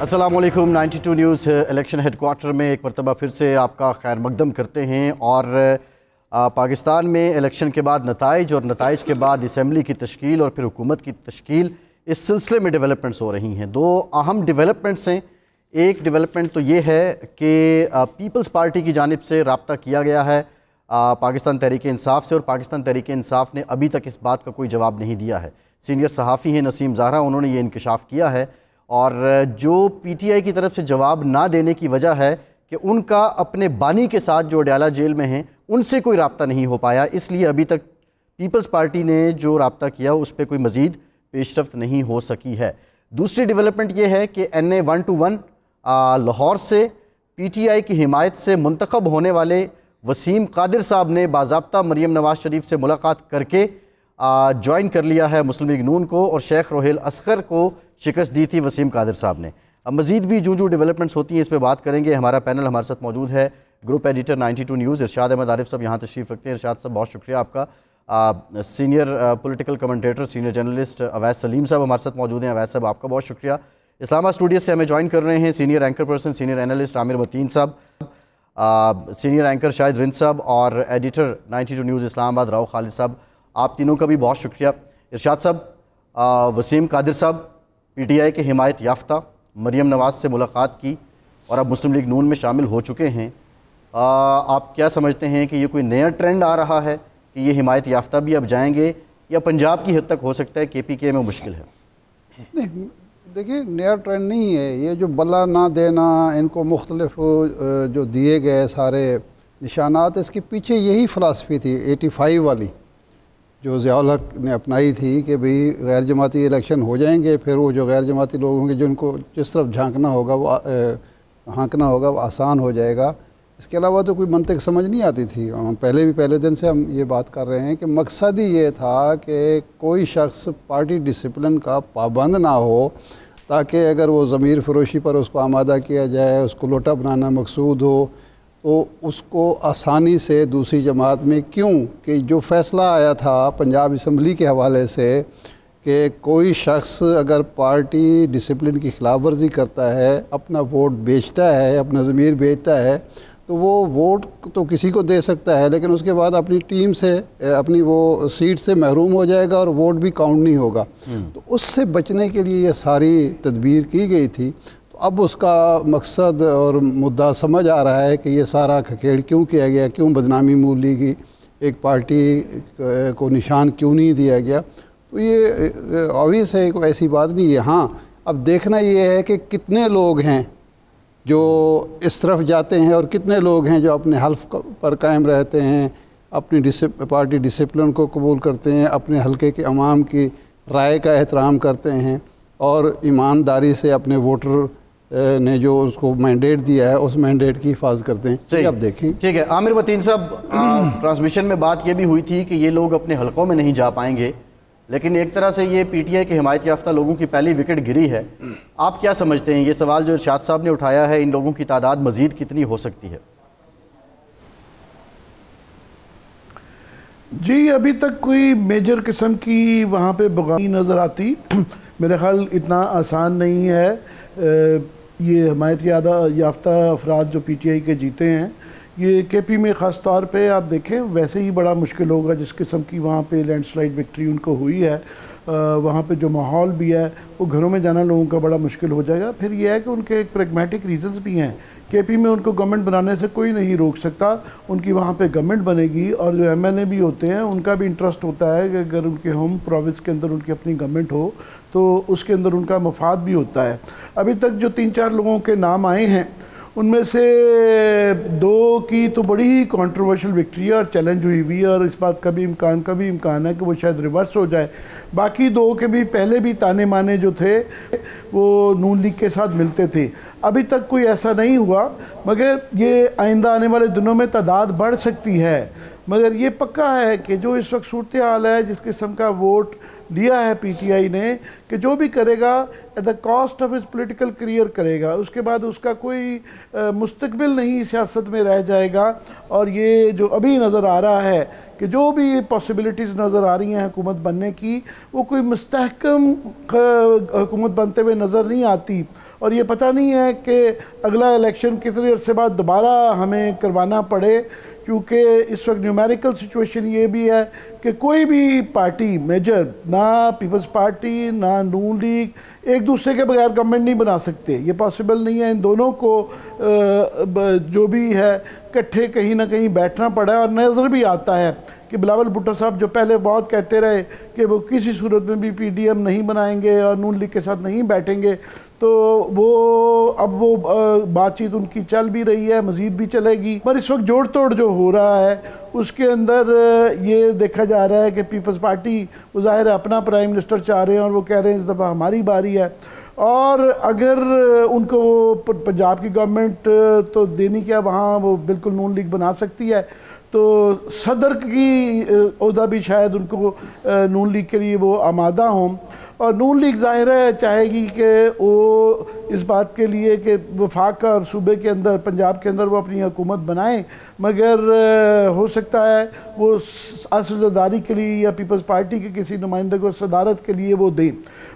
अस्सलामुअलैकुम 92 news election headquarter में एक मरतबा फिर से आपका खैर मकदम करते हैं। और पाकिस्तान में इलेक्शन के बाद नताइज और नताइज के बाद असम्बली की तश्कील और फिर हुकूमत की तश्कील, इस सिलसिले में डेवलपमेंट्स हो रही हैं। दो अहम डेवलपमेंट्स हैं। एक डेवलपमेंट तो ये है कि पीपल्स पार्टी की जानिब से रब्ता किया गया है पाकिस्तान तहरीक इंसाफ से, और पाकिस्तान तहरीक इंसाफ ने अभी तक इस बात का कोई जवाब नहीं दिया है। सीनियर सहाफ़ी हैं नसीम ज़ाहरा, उन्होंने ये इंकशाफ किया है, और जो पीटीआई की तरफ से जवाब ना देने की वजह है कि उनका अपने बानी के साथ जो अडयाला जेल में हैं उनसे कोई रब्ता नहीं हो पाया, इसलिए अभी तक पीपल्स पार्टी ने जो रब्ता किया उस पर कोई मज़ीद पेशरफ्त नहीं हो सकी है। दूसरी डेवलपमेंट ये है कि NA 121 लाहौर से पीटीआई की हिमायत से मुंतखब होने वाले वसीम कादिर साहब ने बाज़ाब्ता मरीम नवाज शरीफ से मुलाकात करके ज्वाइन कर लिया है मुस्लिम लीग नून को, और शेख रोहेल असगर को शिकस्त दी थी वसीम कादिर साहब ने। अब मज़ीद भी जो डेवलपमेंट्स होती हैं इस पर बात करेंगे। हमारा पैनल हमारे साथ मौजूद है। ग्रुप एडिटर 92 न्यूज़ इरशाद अहमद आरिफ साहब यहाँ तशरीफ़ रखते हैं। इरशाद साहब, बहुत शुक्रिया आपका। Senior political commentator, senior journalist Awais Salim साहब हमारे साथ मौजूद हैं। अवैस साहब, आपका बहुत शुक्रिया। इस्लामाबाद स्टूडियो से हमें ज्वाइन कर रहे हैं senior anchor person, senior analyst Aamir Mateen साहब, सीनियर एंकर शाहिद रिंद साहब, और एडिटर 92 न्यूज़ इस्लामाबाद राव खालिद साहब। आप तीनों का भी बहुत शुक्रिया। इरशाद साहब, वसीम कादिर साहब पीटीआई के हिमायत याफ्ता, मरीम नवाज से मुलाकात की और अब मुस्लिम लीग नून में शामिल हो चुके हैं। आप क्या समझते हैं कि ये कोई नया ट्रेंड आ रहा है कि ये हिमायत याफ्ता भी अब जाएंगे, या पंजाब की हद तक हो सकता है KPK में मुश्किल है? नहीं, देखिए, नया ट्रेंड नहीं है ये। जो बल्ला ना देना, इनको मुख्तलिफ जो दिए गए सारे निशानात, इसके पीछे यही फ़िलासफ़ी थी 85 वाली जो ज़ियाउल हक ने अपनाई थी कि भाई गैर जमाती इलेक्शन हो जाएंगे, फिर वो जो गैर जमाती लोग होंगे जिनको जिस तरफ हाँकना होगा वो आसान हो जाएगा। इसके अलावा तो कोई मंतिक समझ नहीं आती थी। हम पहले दिन से हम ये बात कर रहे हैं कि मकसद ही ये था कि कोई शख्स पार्टी डिसिप्लिन का पाबंद ना हो, ताकि अगर वो ज़मीर फ़रोशी पर उसको आमादा किया जाए, उसको लोटा बनाना मकसूद हो, तो उसको आसानी से दूसरी जमात में, क्यों कि जो फ़ैसला आया था पंजाब असम्बली के हवाले से कि कोई शख्स अगर पार्टी डिसिप्लिन की खिलाफ वर्जी करता है, अपना वोट बेचता है, अपना ज़मीर बेचता है, तो वो वोट तो किसी को दे सकता है, लेकिन उसके बाद अपनी टीम से, अपनी वो सीट से महरूम हो जाएगा और वोट भी काउंट नहीं होगा। तो उससे बचने के लिए ये सारी तदबीर की गई थी। अब उसका मकसद और मुद्दा समझ आ रहा है कि ये सारा खखेड़ क्यों किया गया, क्यों बदनामी मूली की एक पार्टी को निशान क्यों नहीं दिया गया। तो ये ऑब्वियस है, कोई ऐसी बात नहीं है। हाँ, अब देखना ये है कि कितने लोग हैं जो इस तरफ जाते हैं और कितने लोग हैं जो अपने हल्फ पर कायम रहते हैं, अपनी पार्टी डिसिप्लिन को कबूल करते हैं, अपने हल्के के अवाम की राय का एहतराम करते हैं और ईमानदारी से अपने वोटर ने जो उसको मैंडेट दिया है उस मैंडेट की हिफाजत करते हैं। सही, आप देखें। ठीक है आमिर मतीन साहब, ट्रांसमिशन में बात ये भी हुई थी कि ये लोग अपने हलकों में नहीं जा पाएंगे, लेकिन एक तरह से ये पीटीआई के हिमायत याफ्ता लोगों की पहली विकेट गिरी है। आप क्या समझते हैं, ये सवाल जो इरशाद साहब ने उठाया है, इन लोगों की तादाद मजीद कितनी हो सकती है? जी, अभी तक कोई मेजर किस्म की वहाँ पे बगावत नज़र आती। मेरे ख्याल इतना आसान नहीं है। ये हिमायत याफ्ता अफराद जो पीटीआई के जीते हैं, ये केपी में ख़ास तौर पे आप देखें वैसे ही बड़ा मुश्किल होगा जिस किस्म की वहाँ पे लैंडस्लाइड विक्ट्री उनको हुई है। वहाँ पे जो माहौल भी है वो घरों में जाना लोगों का बड़ा मुश्किल हो जाएगा। फिर यह है कि उनके एक प्रैग्मेटिक रीजंस भी हैं। केपी में उनको गवर्नमेंट बनाने से कोई नहीं रोक सकता, उनकी वहाँ पे गवर्नमेंट बनेगी, और जो एमएनए भी होते हैं उनका भी इंटरेस्ट होता है कि अगर उनके होम प्रोविंस के अंदर उनकी अपनी गवर्नमेंट हो तो उसके अंदर उनका मफाद भी होता है। अभी तक जो 3-4 लोगों के नाम आए हैं उनमें से 2 की तो बड़ी ही कंट्रोवर्शियल विक्ट्री है और चैलेंज हुई हुई है, और इस बात का भी इम्कान है कि वो शायद रिवर्स हो जाए। बाकी 2 के भी पहले भी ताने माने जो थे वो नून लीग के साथ मिलते थे। अभी तक कोई ऐसा नहीं हुआ, मगर ये आइंदा आने वाले दिनों में तादाद बढ़ सकती है। मगर ये पक्का है कि जो इस वक्त सूरत हाल है, जिस किस्म का वोट लिया है पीटीआई ने, कि जो भी करेगा at the cost of his political career करेगा, उसके बाद उसका कोई मुस्तकबिल नहीं सियासत में रह जाएगा। और ये जो अभी नज़र आ रहा है कि जो भी पॉसिबिलिटीज़ नज़र आ रही हैं हुकूमत बनने की, वो कोई मुस्तहकम हुकूमत बनते हुए नज़र नहीं आती। और ये पता नहीं है कि अगला इलेक्शन कितने अरसे बाद दोबारा हमें करवाना पड़े, क्योंकि इस वक्त न्यूमेरिकल सिचुएशन ये भी है कि कोई भी पार्टी मेजर, ना पीपल्स पार्टी ना नून लीग, एक दूसरे के बगैर गवर्नमेंट नहीं बना सकते। ये पॉसिबल नहीं है। इन दोनों को जो भी है इकट्ठे कहीं ना कहीं बैठना पड़ा है। और नज़र भी आता है कि बिलावल भुट्टो साहब जो पहले बहुत कहते रहे कि वो किसी सूरत में भी पीडीएम नहीं बनाएंगे और नून लीग के साथ नहीं बैठेंगे, तो अब वो बातचीत उनकी चल भी रही है, मज़ीद भी चलेगी। पर इस वक्त जोड़ तोड़ जो हो रहा है उसके अंदर ये देखा जा रहा है कि पीपल्स पार्टी वो ज़ाहिर है अपना प्राइम मिनिस्टर चाह रहे हैं और वो कह रहे हैं इस दफ़ा हमारी बारी है। और अगर उनको वो पंजाब की गवर्नमेंट तो देनी क्या, वहाँ वो बिल्कुल नून लीग बना सकती है, तो सदर की ओहदा भी शायद उनको नून लीग के लिए वो आमादा हों। और नून लीग ज़ाहिर है चाहेगी कि वो इस बात के लिए कि वफाक और सूबे के अंदर, पंजाब के अंदर वो अपनी हुकूमत बनाएं, मगर हो सकता है वो असरदारी के लिए या पीपल्स पार्टी के किसी नुमाइंदे को सदारत के लिए वो दें।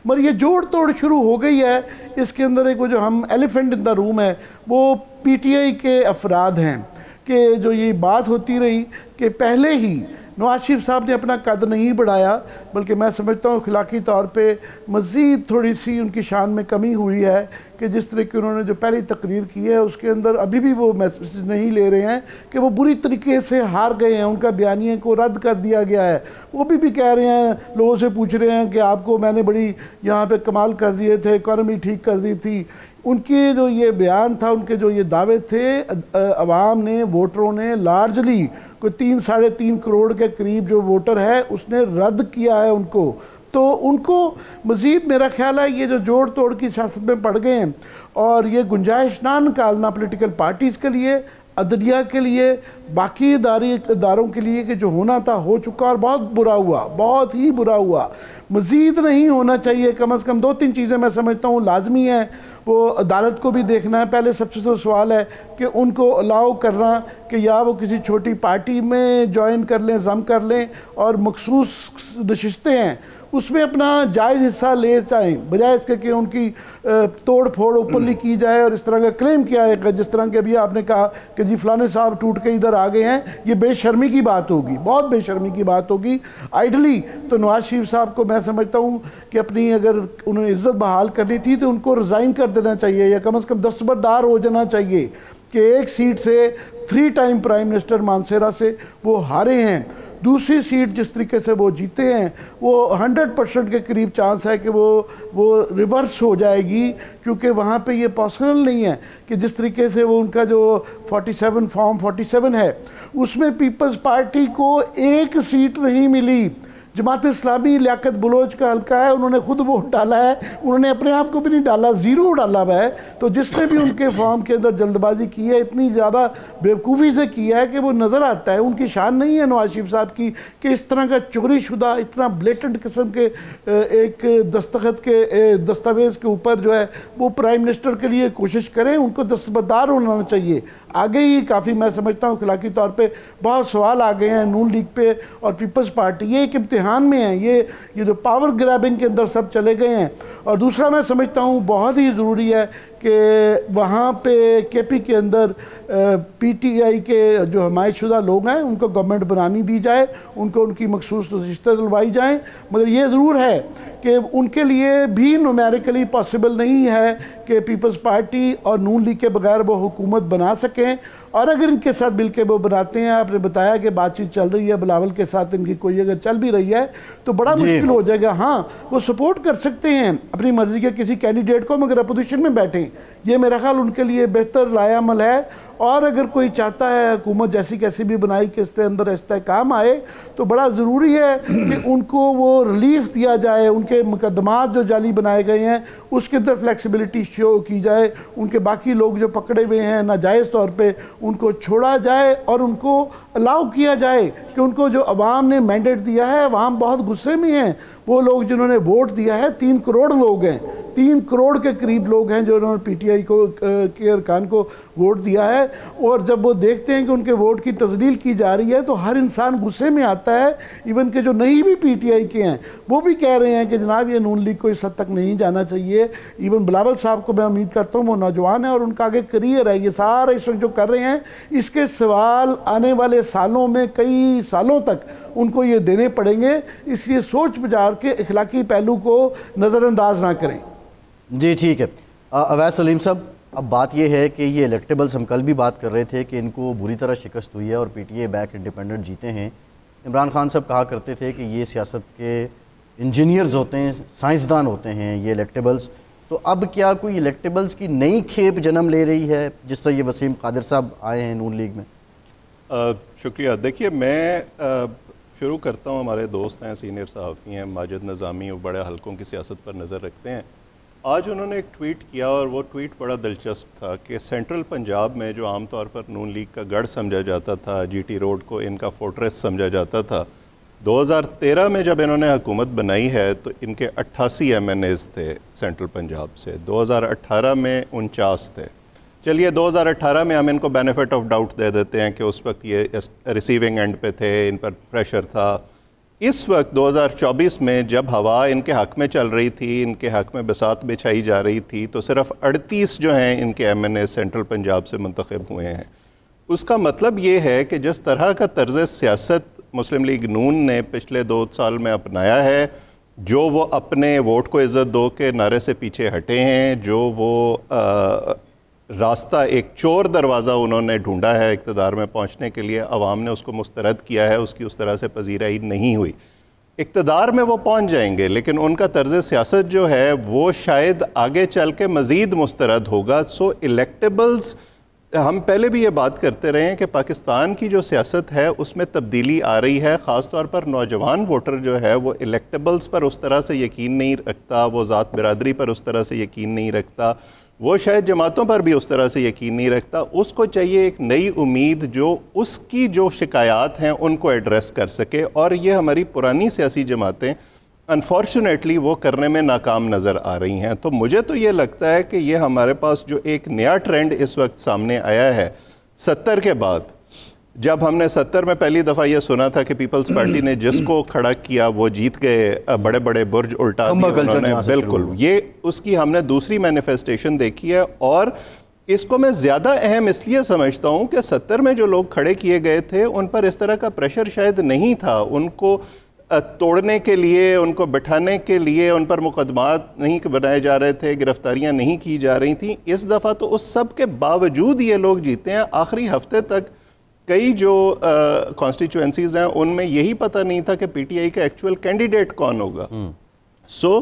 मगर ये जोड़ तोड़ शुरू हो गई है। इसके अंदर एक वो जो हम एलिफेंट इन द रूम है वो पीटीआई के अफराद हैं कि जो ये बात होती रही कि पहले ही नवाज शरीफ साहब ने अपना कद नहीं बढ़ाया, बल्कि मैं समझता हूँ अखलाकी तौर पे मज़ीद थोड़ी सी उनकी शान में कमी हुई है कि जिस तरह की उन्होंने जो पहली तकरीर की है उसके अंदर अभी भी वो मैसेज नहीं ले रहे हैं कि वो बुरी तरीके से हार गए हैं, उनका बयानिए को रद्द कर दिया गया है। वो भी कह रहे हैं, लोगों से पूछ रहे हैं कि आपको मैंने बड़ी यहाँ पर कमाल कर दिए थे, इकॉनमी ठीक कर दी थी। उनके जो ये बयान था, उनके जो ये दावे थे, अवाम ने, वोटरों ने लार्जली कोई 3-3.5 करोड़ के करीब जो वोटर है उसने रद्द किया है उनको। तो उनको मज़ीद मेरा ख्याल है ये जो जोड़ तोड़ की सियासत में पड़ गए हैं और ये गुंजाइश ना निकालना पॉलिटिकल पार्टीज़ के लिए, अदलिया के लिए, बाकी इदारों के लिए कि जो होना था हो चुका और बहुत बुरा हुआ, बहुत ही बुरा हुआ, मज़ीद नहीं होना चाहिए। कम से कम 2-3 चीज़ें मैं समझता हूँ लाजमी है। वो अदालत को भी देखना है। पहले सबसे तो सवाल है कि उनको अलाउ करना कि या वो किसी छोटी पार्टी में ज्वाइन कर लें, जम कर लें और मखसूस नशिस्तें हैं उसमें अपना जायज़ हिस्सा ले जाएँ, बजाय इसके कि उनकी तोड़ फोड़ ओपनली की जाए और इस तरह का क्लेम किया है जिस तरह के अभी आपने कहा कि जी फलाने साहब टूट के इधर आ गए हैं। ये बेशर्मी की बात होगी, बहुत बेशर्मी की बात होगी। आइडली तो नवाज शरीफ साहब को मैं समझता हूँ कि अपनी अगर उन्होंने इज्जत बहाल करनी थी तो उनको रिज़ाइन कर देना चाहिए या कम से कम दस्तबरदार हो जाना चाहिए कि एक सीट से 3 टाइम प्राइम मिनिस्टर मानसेरा से वो हारे हैं। दूसरी सीट जिस तरीके से वो जीते हैं वो 100% के करीब चांस है कि वो रिवर्स हो जाएगी, क्योंकि वहाँ पे ये पॉसिबल नहीं है कि जिस तरीके से वो उनका जो 47 फॉर्म 47 है उसमें पीपल्स पार्टी को एक सीट नहीं मिली। जमात इस्लामी लियाकत बलोच का हल्का है, उन्होंने खुद वोट डाला है, उन्होंने अपने आप को भी नहीं डाला, ज़ीरो डाला हुआ है। तो जिसने भी उनके फॉर्म के अंदर जल्दबाजी की है, इतनी ज़्यादा बेवकूफ़ी से किया है कि वो नज़र आता है। उनकी शान नहीं है नवाज शरीफ साहब की कि इस तरह का चोरी शुदा, इतना ब्लेटेंट किस्म के एक दस्तखत के दस्तावेज़ के ऊपर जो है वो प्राइम मिनिस्टर के लिए कोशिश करें। उनको दस्तबरदार होना चाहिए। आगे ही काफ़ी मैं समझता हूँ अखलाकी तौर पर बहुत सवाल आ गए हैं नून लीग पे और पीपल्स पार्टी, ये एक इम्तिहान में है। ये जो पावर ग्रैबिंग के अंदर सब चले गए हैं। और दूसरा मैं समझता हूँ बहुत ही ज़रूरी है कि वहाँ पे केपी के अंदर पीटीआई के जो हमायतशुदा लोग हैं उनको गवर्नमेंट बनानी दी जाए, उनको उनकी मखसूस नशिस्तें दिलवाई जाएँ। मगर ये ज़रूर है कि उनके लिए भी न्यूमेरिकली पॉसिबल नहीं है कि पीपल्स पार्टी और नून लीग के बगैर वो हुकूमत बना सकें। और अगर इनके साथ मिल के वो बनाते हैं, आपने बताया कि बातचीत चल रही है बिलावल के साथ, इनकी कोई अगर चल भी रही है तो बड़ा मुश्किल हो जाएगा। हाँ, वो सपोर्ट कर सकते हैं अपनी मर्ज़ी के किसी कैंडिडेट को, मगर अपोजिशन में बैठें, ये मेरा ख्याल उनके लिए बेहतर लायामल है। और अगर कोई चाहता है हुकूमत जैसी कैसी भी बनाई कि इसके अंदर इस्तेहकाम आए, तो बड़ा ज़रूरी है कि उनको वो रिलीफ दिया जाए, उनके मुकदमात जो जाली बनाए गए हैं उसके अंदर फ्लेक्सिबिलिटी शो की जाए, उनके बाकी लोग जो पकड़े हुए हैं नाजायज़ तौर पे उनको छोड़ा जाए और उनको अलाउ किया जाए कि उनको जो अवाम ने मैंडेट दिया है, अवाम बहुत गुस्से में हैं। वो लोग जिन्होंने वोट दिया है 3 करोड़ लोग हैं, 3 करोड़ के करीब लोग हैं जो उन्होंने पीटीआई को के अरकान को वोट दिया है। और जब वो देखते हैं कि उनके वोट की तस्दील की जा रही है तो हर इंसान गुस्से में आता है। इवन के जो नहीं भी पीटीआई के हैं वो भी कह रहे हैं कि जनाब ये नून लीग को इस हद तक नहीं जाना चाहिए। इवन बिलावल साहब को मैं उम्मीद करता हूँ, वो नौजवान है और उनका आगे करियर है। ये सारा इस वक्त जो कर रहे हैं इसके सवाल आने वाले सालों में कई सालों तक उनको ये देने पड़ेंगे, इसलिए सोच विचार के इखलाकी पहलू को नज़रअंदाज ना करें। जी ठीक है। अवैस सलीम साहब, अब बात यह है कि ये इलेक्टेबल्स, हम कल भी बात कर रहे थे कि इनको बुरी तरह शिकस्त हुई है और पीटीआई बैक इंडिपेंडेंट जीते हैं। इमरान खान साहब कहा करते थे कि ये सियासत के इंजीनियर्स होते हैं, साइंसदान होते हैं ये इलेक्टेबल्स। तो अब क्या कोई इलेक्टेबल्स की नई खेप जन्म ले रही है जिससे ये वसीम कादिर साहब आए हैं नून लीग में? शुक्रिया। देखिए, मैं शुरू करता हूँ। हमारे दोस्त हैं, सीनियर सहाफ़ी हैं, माजिद निज़ामी, वो बड़े हलकों की सियासत पर नज़र रखते हैं। आज उन्होंने एक ट्वीट किया और वो ट्वीट बड़ा दिलचस्प था कि सेंट्रल पंजाब में जो आमतौर पर नून लीग का गढ़ समझा जाता था, जीटी रोड को इनका फोर्ट्रेस समझा जाता था, 2013 में जब इन्होंने हुकूमत बनाई है तो इनके 88 MNAs थे सेंट्रल पंजाब से, 2018 में 49 थे। चलिए 2018 में हम इनको बेनिफिट ऑफ डाउट दे देते हैं कि उस वक्त ये रिसीविंग एंड पे थे, इन पर प्रेशर था। इस वक्त 2024 में जब हवा इनके हक़ में चल रही थी, इनके हक़ में बसात बिछाई जा रही थी, तो सिर्फ 38 जो हैं इनके MNA सेंट्रल पंजाब से मुंतखब हुए हैं। उसका मतलब ये है कि जिस तरह का तर्ज़ सियासत मुस्लिम लीग नून ने पिछले 2 साल में अपनाया है, जो वो अपने वोट को इज़्ज़त दो के नारे से पीछे हटे हैं, जो वो रास्ता एक चोर दरवाज़ा उन्होंने ढूंढा है इक़्तिदार में पहुंचने के लिए, अवाम ने उसको मुस्तरद किया है, उसकी उस तरह से पजीराई नहीं हुई। इक़्तिदार में वो पहुंच जाएंगे लेकिन उनका तर्ज़ सियासत जो है वो शायद आगे चल के मज़ीद मुस्तरद होगा। सो इलेक्टेबल्स, हम पहले भी ये बात करते रहे हैं कि पाकिस्तान की जो सियासत है उसमें तब्दीली आ रही है। ख़ास तौर पर नौजवान वोटर जो है वो इलेक्टेबल्स पर उस तरह से यकीन नहीं रखता, वो ज़ात बिरादरी पर उस तरह से यकीन नहीं रखता, वो शायद जमातों पर भी उस तरह से यकीन नहीं रखता। उसको चाहिए एक नई उम्मीद जो उसकी जो शिकायत हैं उनको एड्रेस कर सके, और ये हमारी पुरानी सियासी जमातें अनफॉर्चुनेटली वो करने में नाकाम नज़र आ रही हैं। तो मुझे तो ये लगता है कि ये हमारे पास जो एक नया ट्रेंड इस वक्त सामने आया है 70 के बाद, जब हमने 70 में पहली दफ़ा ये सुना था कि पीपल्स पार्टी ने जिसको खड़ा किया वो जीत गए, बड़े बड़े बुर्ज उल्टा दिए उन्होंने, बिल्कुल ये उसकी हमने दूसरी मैनिफेस्टेशन देखी है। और इसको मैं ज़्यादा अहम इसलिए समझता हूँ कि 70 में जो लोग खड़े किए गए थे उन पर इस तरह का प्रेशर शायद नहीं था, उनको तोड़ने के लिए, उनको बिठाने के लिए उन पर मुकदमात नहीं बनाए जा रहे थे, गिरफ्तारियाँ नहीं की जा रही थी। इस दफ़ा तो उस सब के बावजूद ये लोग जीते हैं। आखिरी हफ्ते तक कई जो कॉन्स्टिट्यूएंसीज़ हैं उनमें यही पता नहीं था कि पीटीआई का एक्चुअल कैंडिडेट कौन होगा। सो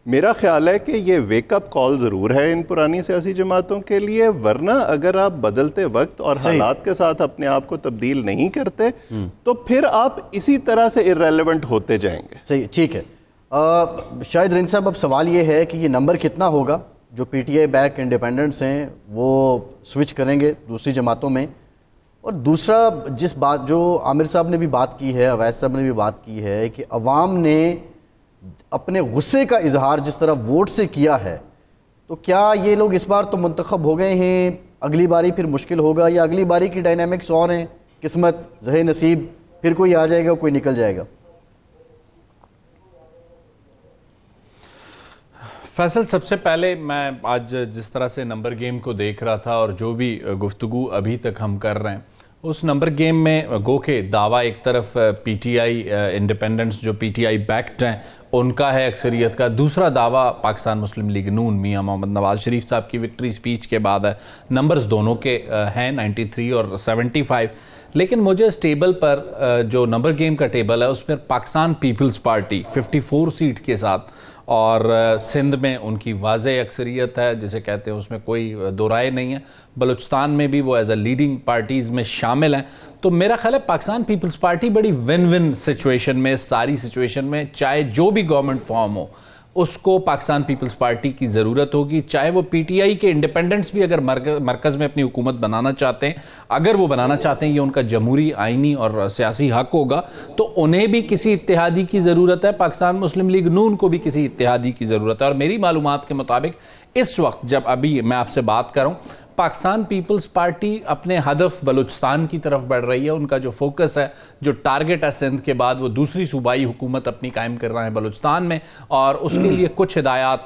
मेरा ख्याल है कि ये वेकअप कॉल ज़रूर है इन पुरानी सियासी जमातों के लिए, वरना अगर आप बदलते वक्त और हालात के साथ अपने आप को तब्दील नहीं करते तो फिर आप इसी तरह से इर्रेलेवेंट होते जाएंगे। सही, ठीक है। शाहिद रिंद साहब, अब सवाल ये है कि ये नंबर कितना होगा जो पीटीआई बैक इंडिपेंडेंट्स हैं वो स्विच करेंगे दूसरी जमातों में, और दूसरा जिस बात जो आमिर साहब ने भी बात की है, अवैस साहब ने भी बात की है कि अवाम ने अपने गुस्से का इजहार जिस तरह वोट से किया है, तो क्या ये लोग इस बार तो मुंतखब हो गए हैं, अगली बारी फिर मुश्किल होगा, या अगली बारी की डायनामिक्स और हैं, किस्मत ज़हे नसीब, फिर कोई आ जाएगा कोई निकल जाएगा? फैसल, सबसे पहले मैं आज जिस तरह से नंबर गेम को देख रहा था और जो भी गुफ्तगू अभी तक हम कर रहे हैं उस नंबर गेम में गो के दावा एक तरफ पीटीआई इंडिपेंडेंट्स जो पीटीआई बैक्ड हैं उनका है अक्सरियत का, दूसरा दावा पाकिस्तान मुस्लिम लीग नून मियां मोहम्मद नवाज शरीफ साहब की विक्ट्री स्पीच के बाद है। नंबर्स दोनों के हैं 93 और 75, लेकिन मुझे इस टेबल पर जो नंबर गेम का टेबल है उसमें पाकिस्तान पीपल्स पार्टी 54 सीट के साथ, और सिंध में उनकी वाज़ेह अक्सरियत है जिसे कहते हैं, उसमें कोई दो राय नहीं है। बलूचिस्तान में भी वो एज अ लीडिंग पार्टीज़ में शामिल हैं। तो मेरा ख्याल है पाकिस्तान पीपल्स पार्टी बड़ी विन विन सिचुएशन में, सारी सिचुएशन में, चाहे जो भी गवर्नमेंट फॉर्म हो उसको पाकिस्तान पीपल्स पार्टी की ज़रूरत होगी। चाहे वो पीटीआई के इंडिपेंडेंट्स भी अगर मरकज़ में अपनी हुकूमत बनाना चाहते हैं, अगर वो बनाना चाहते हैं, ये उनका जमहूरी, आइनी और सियासी हक होगा, तो उन्हें भी किसी इत्तेहादी की ज़रूरत है। पाकिस्तान मुस्लिम लीग नून को भी किसी इत्तेहादी की ज़रूरत है। और मेरी मालूमात के मुताबिक इस वक्त जब अभी मैं आपसे बात कर रहा हूँ, पाकिस्तान पीपल्स पार्टी अपने हदफ बलूचिस्तान की तरफ बढ़ रही है। उनका जो फोकस है, जो टारगेट है सिंध के बाद, वो दूसरी सूबाई हुकूमत अपनी कायम कर रहा है बलूचिस्तान में, और उसके लिए कुछ हिदायत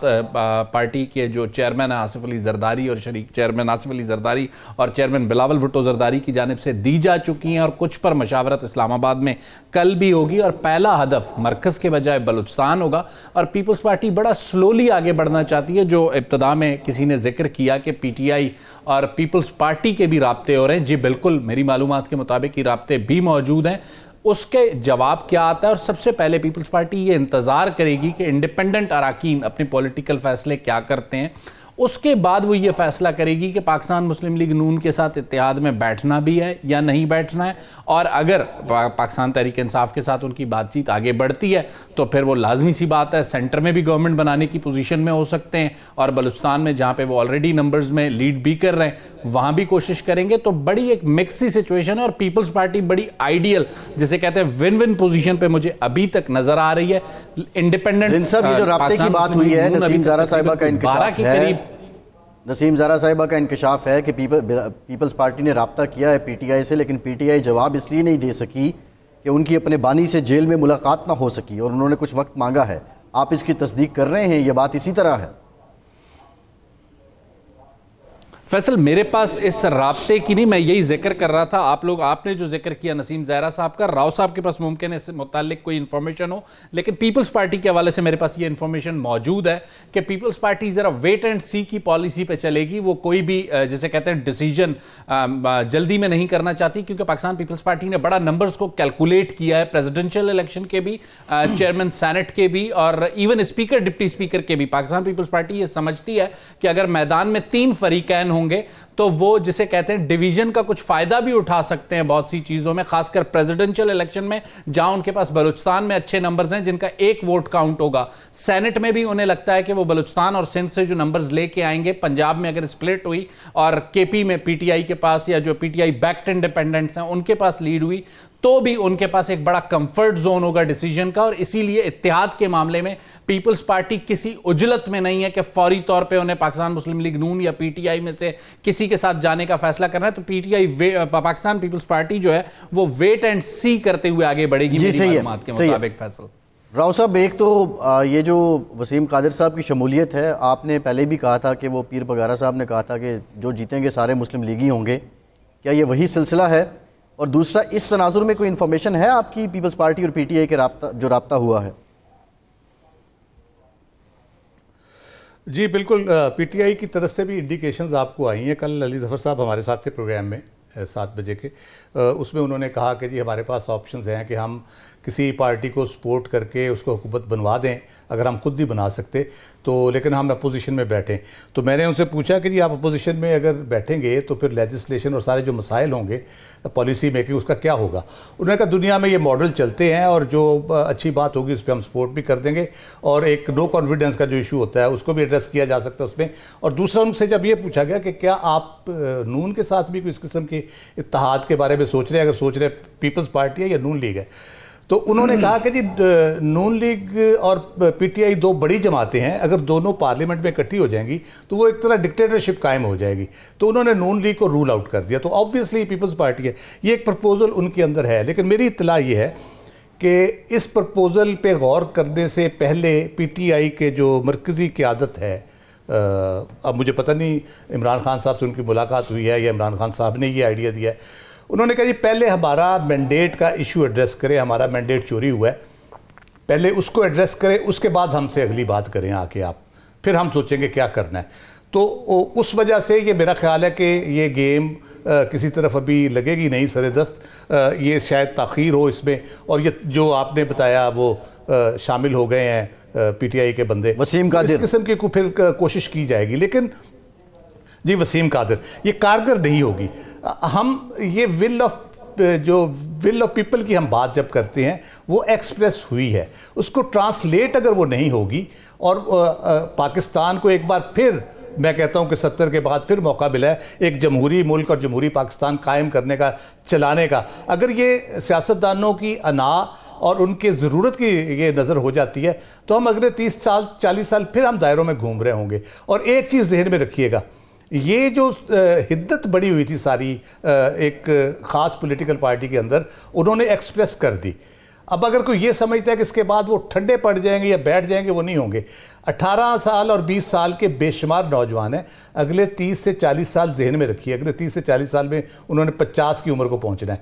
पार्टी के जो चेयरमैन है आसिफ अली जरदारी और शरीक चेयरमैन आसिफ अली जरदारी और चेयरमैन बिलावल भुट्टो जरदारी की जानिब से दी जा चुकी हैं, और कुछ पर मशावरत इस्लामाबाद में कल भी होगी। और पहला हदफ मरकज़ के बजाय बलूचिस्तान होगा। और पीपल्स पार्टी बड़ा स्लोली आगे बढ़ना चाहती है। जो इब्तदा में किसी ने जिक्र किया कि पीटीआई और पीपल्स पार्टी के भी राब्ते हो रहे हैं, जी बिल्कुल, मेरी मालूमात के मुताबिक ये राब्ते भी मौजूद हैं। उसके जवाब क्या आता है? और सबसे पहले पीपल्स पार्टी ये इंतज़ार करेगी कि इंडिपेंडेंट अराकीन अपने पॉलिटिकल फैसले क्या करते हैं, उसके बाद वो ये फैसला करेगी कि पाकिस्तान मुस्लिम लीग नून के साथ इत्तेहाद में बैठना भी है या नहीं बैठना है। और अगर पाकिस्तान तहरीक इंसाफ के साथ उनकी बातचीत आगे बढ़ती है तो फिर वो लाजमी सी बात है सेंटर में भी गवर्नमेंट बनाने की पोजीशन में हो सकते हैं, और बलूचिस्तान में जहां पे वो ऑलरेडी नंबर्स में लीड भी कर रहे हैं वहां भी कोशिश करेंगे। तो बड़ी एक मिक्सी सिचुएशन है, और पीपल्स पार्टी बड़ी आइडियल, जिसे कहते हैं विन विन पोजीशन पे मुझे अभी तक नजर आ रही है। इंडिपेंडेंट जो राब्ते की बात हुई है, नसीम ज़ारा साहिबा का इंकशाफ है, नसीम ज़ारा साहिबा का इंकशाफ है कि पीपल्स पार्टी ने राब्ता किया है पीटीआई से, लेकिन पीटीआई जवाब इसलिए नहीं दे सकी कि उनकी अपने बानी से जेल में मुलाकात ना हो सकी, और उन्होंने कुछ वक्त मांगा है। आप इसकी तस्दीक कर रहे हैं, ये बात इसी तरह है? फैसल, मेरे पास इस राब्ते की नहीं, मैं यही जिक्र कर रहा था। आपने जो जिक्र किया नसीम ज़ारा साहब का, राव साहब के पास मुमकिन है इससे मुताल्लिक कोई इन्फॉर्मेशन हो, लेकिन पीपल्स पार्टी के हवाले से मेरे पास ये इन्फॉर्मेशन मौजूद है कि पीपल्स पार्टी जरा वेट एंड सी की पॉलिसी पे चलेगी। वो कोई भी जिसे कहते हैं डिसीजन जल्दी में नहीं करना चाहती, क्योंकि पाकिस्तान पीपल्स पार्टी ने बड़ा नंबर्स को कैलकुलेट किया है, प्रेसिडेंशियल इलेक्शन के भी, चेयरमैन सेनेट के भी, और इवन स्पीकर डिप्टी स्पीकर के भी। पाकिस्तान पीपल्स पार्टी ये समझती है कि अगर मैदान में 3 फरीकैन होंगे तो वो जिसे कहते हैं डिवीजन का कुछ फायदा भी उठा सकते हैं बहुत सी चीजों में, खासकर प्रेसिडेंशियल इलेक्शन में जहां उनके पास बलूचिस्तान में अच्छे नंबर्स हैं जिनका 1 वोट काउंट होगा। सेनेट में भी उन्हें लगता है कि वो बलूचिस्तान और सिंध से जो नंबर्स लेके आएंगे, पंजाब में अगर स्प्लिट हुई और केपी में पीटीआई के पास या जो पीटीआई बैक्ड इंडिपेंडेंट्स हैं उनके पास लीड हुई, तो भी उनके पास एक बड़ा कंफर्ट जोन होगा डिसीजन का। और इसीलिए इत्तेहाद के मामले में पीपल्स पार्टी किसी उजलत में नहीं है कि फौरी तौर पे उन्हें पाकिस्तान मुस्लिम लीग नून या पीटीआई में से किसी के साथ जाने का फैसला करना है। तो पाकिस्तान पीपल्स पार्टी जो है वो वेट एंड सी करते हुए आगे बढ़ेगी मेरी मालूमात के मुताबिक। फैसल राव साहब, एक तो ये जो वसीम कादिर साहब की शमूलियत है, आपने पहले भी कहा था कि वो पीर बगारा साहब ने कहा था कि जो जीतेंगे सारे मुस्लिम लीगी होंगे, क्या ये वही सिलसिला है? और दूसरा, इस तनाजुर में कोई इन्फॉर्मेशन है आपकी पीपल्स पार्टी और पीटीआई के राब्ता हुआ है? जी बिल्कुल, पीटीआई की तरफ से भी इंडिकेशंस आपको आई हैं। कल अली ज़फ़र साहब हमारे साथ थे प्रोग्राम में 7 बजे के, उसमें उन्होंने कहा कि जी हमारे पास ऑप्शंस हैं कि हम किसी पार्टी को सपोर्ट करके उसको हुकूमत बनवा दें, अगर हम खुद नहीं बना सकते तो, लेकिन हम अपोजिशन में बैठें। तो मैंने उनसे पूछा कि जी आप अपोजिशन में अगर बैठेंगे तो फिर लेजिस्लेशन और सारे जो मसाइल होंगे पॉलिसी मेकिंग, उसका क्या होगा? उन्होंने कहा दुनिया में ये मॉडल चलते हैं और जो अच्छी बात होगी उस पर हम सपोर्ट भी कर देंगे, और एक नो कॉन्फिडेंस का जो इशू होता है उसको भी एड्रेस किया जा सकता है उसमें। और दूसरा उनसे जब ये पूछा गया कि क्या आप नून के साथ भी कोई इस किस्म के इत्तेहाद के बारे में सोच रहे हैं, अगर सोच रहे पीपल्स पार्टी है या नून लीग है, तो उन्होंने कहा कि जी नून लीग और पीटीआई 2 बड़ी जमातें हैं, अगर दोनों पार्लियामेंट में इकट्ठी हो जाएंगी तो वो एक तरह डिक्टेटरशिप कायम हो जाएगी। तो उन्होंने नून लीग को रूल आउट कर दिया। तो ऑब्वियसली पीपल्स पार्टी है, ये एक प्रपोजल उनके अंदर है। लेकिन मेरी इत्तला ये है कि इस प्रपोजल पे गौर करने से पहले पीटीआई के जो मरकज़ी क़यादत है, अब मुझे पता नहीं इमरान खान साहब से उनकी मुलाकात हुई है या इमरान खान साहब ने ये आइडिया दिया है, उन्होंने कहा जी पहले हमारा मैंडेट का इशू एड्रेस करें, हमारा मैंडेट चोरी हुआ है, पहले उसको एड्रेस करें, उसके बाद हमसे अगली बात करें आके आप, फिर हम सोचेंगे क्या करना है। तो उस वजह से ये मेरा ख्याल है कि ये गेम किसी तरफ अभी लगेगी नहीं सरेदस्त, ये शायद ताख़ीर हो इसमें। और ये जो आपने बताया वो शामिल हो गए हैं पीटीआई के बंदे, वसीम कादिर, इस किस्म की फिर कोशिश की जाएगी। लेकिन जी वसीम कादिर ये कारगर नहीं होगी। हम ये विल ऑफ पीपल की हम बात जब करते हैं वो एक्सप्रेस हुई है, उसको ट्रांसलेट अगर वो नहीं होगी और पाकिस्तान को एक बार फिर, मैं कहता हूं कि 70 के बाद फिर मौका मिला है एक जमहूरी मुल्क और जमहूरी पाकिस्तान कायम करने का, चलाने का, अगर ये सियासतदानों की अना और उनके ज़रूरत की ये नज़र हो जाती है तो हम अगले 30 साल 40 साल फिर हम दायरों में घूम रहे होंगे। और एक चीज़ जहन में रखिएगा, ये जो हिद्दत बड़ी हुई थी सारी एक ख़ास पॉलिटिकल पार्टी के अंदर, उन्होंने एक्सप्रेस कर दी। अब अगर कोई ये समझता है कि इसके बाद वो ठंडे पड़ जाएंगे या बैठ जाएंगे, वो नहीं होंगे। 18 साल और 20 साल के बेशुमार नौजवान हैं, अगले 30 से 40 साल जहन में रखिए, अगले 30 से 40 साल में उन्होंने 50 की उम्र को पहुंचना है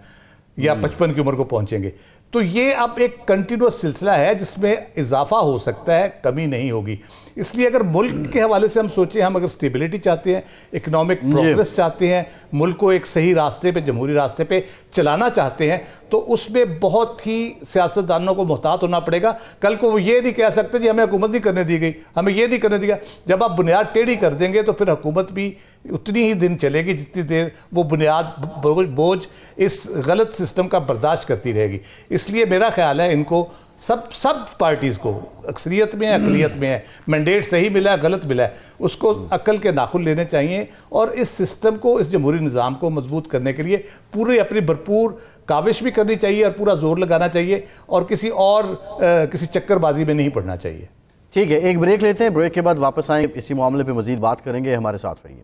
या 55 की उम्र को पहुंचेंगे। तो ये अब एक कंटिन्यूस सिलसिला है जिसमें इजाफा हो सकता है, कमी नहीं होगी। इसलिए अगर मुल्क के हवाले से हम सोचें, हम अगर स्टेबिलिटी चाहते हैं, इकोनॉमिक प्रोग्रेस चाहते हैं, मुल्क को एक सही रास्ते पे, जमहूरी रास्ते पे चलाना चाहते हैं, तो उसमें बहुत ही सियासतदानों को मुहतात होना पड़ेगा। कल को वो ये नहीं कह सकते जी हमें हुकूमत नहीं करने दी गई, हमें ये नहीं करने दिया। जब आप बुनियाद टेढ़ी कर देंगे तो फिर हुकूमत भी उतनी ही दिन चलेगी जितनी देर वो बुनियाद बोझ इस गलत सिस्टम का बर्दाश्त करती रहेगी। इसलिए मेरा ख्याल है इनको सब पार्टीज़ को, अक्सरियत में है अकलियत में है, मैंडेट सही मिला है गलत मिला है, उसको अक्ल के नाखुन लेने चाहिए और इस सिस्टम को, इस जमहूरी निज़ाम को मजबूत करने के लिए पूरी अपनी भरपूर काविश भी करनी चाहिए और पूरा जोर लगाना चाहिए और किसी चक्करबाजी में नहीं पड़ना चाहिए। ठीक है, एक ब्रेक लेते हैं, ब्रेक के बाद वापस आएँ, इसी मामले पर मज़ीद बात करेंगे। हमारे साथ रहिए।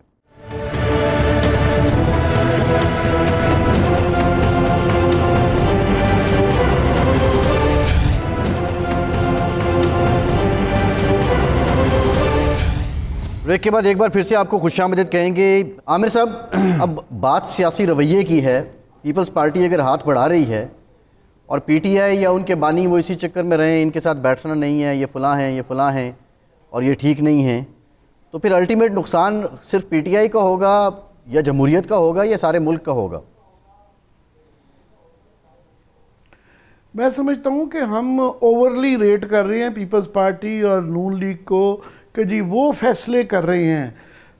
ब्रेक के बाद एक बार फिर से आपको खुशामदीद कहेंगे। आमिर साहब, अब बात सियासी रवैये की है। पीपल्स पार्टी अगर हाथ बढ़ा रही है और पीटीआई या उनके बानी वो इसी चक्कर में रहें, इनके साथ बैठना नहीं है, ये फ़लाँ हैं, ये फ़लाँ हैं और ये ठीक नहीं है, तो फिर अल्टीमेट नुकसान सिर्फ पीटीआई का होगा या जमहूरियत का होगा या सारे मुल्क का होगा? मैं समझता हूँ कि हम ओवरली रेट कर रहे हैं पीपल्स पार्टी और नून लीग को कि जी वो फैसले कर रहे हैं।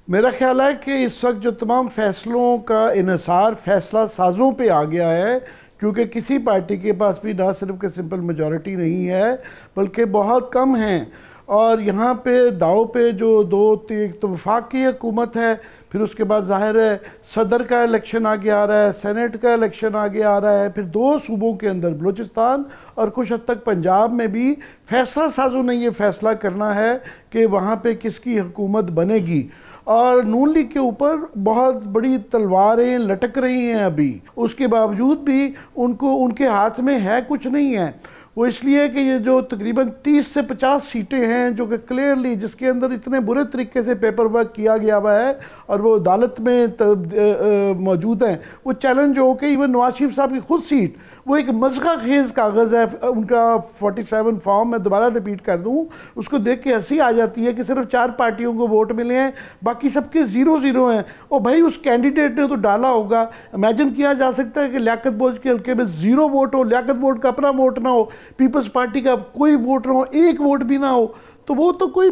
मेरा ख्याल है कि इस वक्त जो तमाम फैसलों का इन्हिसार फैसला साजों पे आ गया है, क्योंकि किसी पार्टी के पास भी ना सिर्फ के सिंपल मेजॉरिटी नहीं है बल्कि बहुत कम हैं। और यहाँ पे दाव पे जो तो वफाकी हुकूमत है, फिर उसके बाद जाहिर है सदर का इलेक्शन आगे आ रहा है, सेनेट का इलेक्शन आगे आ रहा है, फिर 2 सूबों के अंदर बलूचिस्तान और कुछ हद तक पंजाब में भी फैसला साजों ने ये फैसला करना है कि वहाँ पे किसकी हुकूमत बनेगी। और नून लीग के ऊपर बहुत बड़ी तलवारें लटक रही हैं अभी, उसके बावजूद भी उनके हाथ में है कुछ नहीं है। वो इसलिए कि ये जो तकरीबन 30 से 50 सीटें हैं जो कि क्लियरली, जिसके अंदर इतने बुरे तरीके से पेपर वर्क किया गया हुआ है और वो अदालत में मौजूद हैं, वो चैलेंज हो के इवन नवाज शरीफ साहब की खुद सीट, वो एक मज़गा खेज़ कागज़ है उनका 47 फॉर्म, मैं दोबारा रिपीट कर दूं, उसको देख के हंसी आ जाती है कि सिर्फ 4 पार्टियों को वोट मिले हैं, बाकी सबके 0-0 हैं। और भाई उस कैंडिडेट ने तो डाला होगा। इमेजिन किया जा सकता है कि लियाकत बोझ के हल्के में 0 वोट हो, लियाकत बोझ का अपना वोट ना हो, पीपल्स पार्टी का कोई वोट ना हो, 1 वोट भी ना हो, तो वो तो कोई